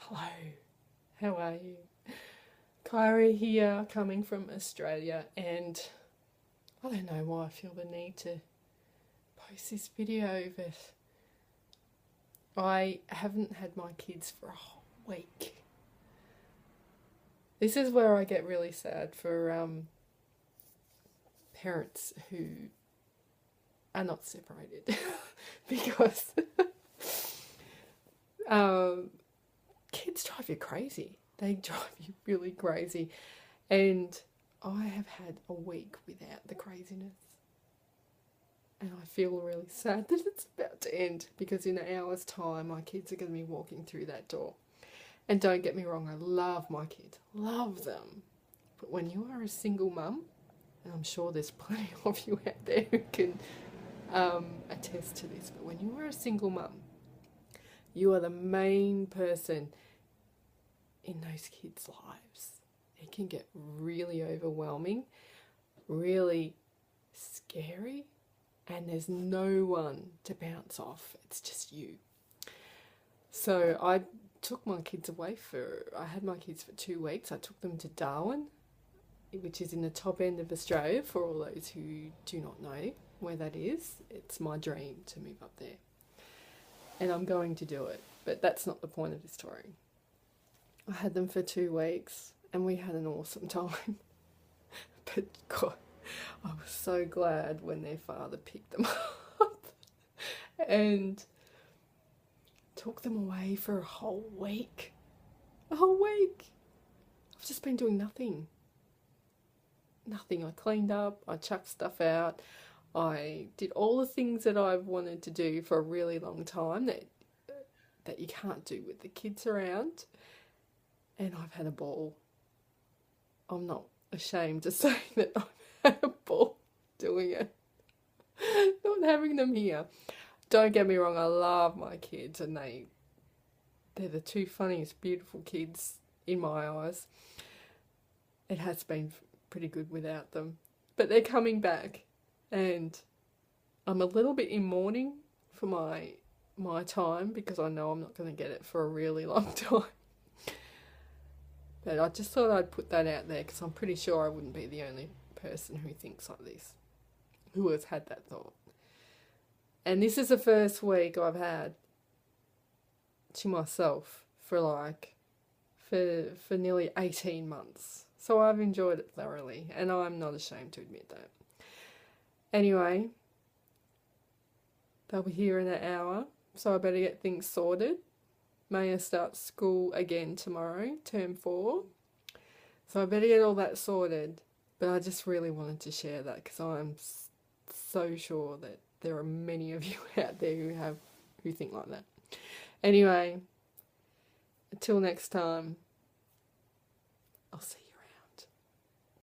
Hello, how are you? Kyrie here, coming from Australia, and I don't know why I feel the need to post this video, but I haven't had my kids for a whole week. This is where I get really sad for parents who are not separated because kids drive you crazy. They drive you really crazy. And I have had a week without the craziness. And I feel really sad that it's about to end, because in an hour's time my kids are going to be walking through that door. And don't get me wrong, I love my kids, love them. But when you are a single mum, and I'm sure there's plenty of you out there who can attest to this, but when you are a single mum, you are the main person in those kids' lives. It can get really overwhelming, really scary, and there's no one to bounce off. It's just you. So I took my kids away I had my kids for 2 weeks. I took them to Darwin, which is in the top end of Australia, for all those who do not know where that is. It's my dream to move up there. And I'm going to do it. But that's not the point of this story. I had them for 2 weeks and we had an awesome time. But God, I was so glad when their father picked them up and took them away for a whole week. A whole week. I've just been doing nothing. Nothing. I cleaned up, I chucked stuff out, I did all the things that I've wanted to do for a really long time that you can't do with the kids around. And I've had a ball. I'm not ashamed to say that I've had a ball doing it. Not having them here. Don't get me wrong, I love my kids, and they're the two funniest, beautiful kids in my eyes. It has been pretty good without them. But they're coming back, and I'm a little bit in mourning for my time, because I know I'm not going to get it for a really long time. But I just thought I'd put that out there, because I'm pretty sure I wouldn't be the only person who thinks like this, who has had that thought. And this is the first week I've had to myself for nearly 18 months. So I've enjoyed it thoroughly, and I'm not ashamed to admit that. Anyway, they'll be here in an hour, so I better get things sorted. Maya starts school again tomorrow, term 4. So I better get all that sorted. But I just really wanted to share that, because I'm so sure that there are many of you out there who think like that. Anyway, until next time, I'll see you.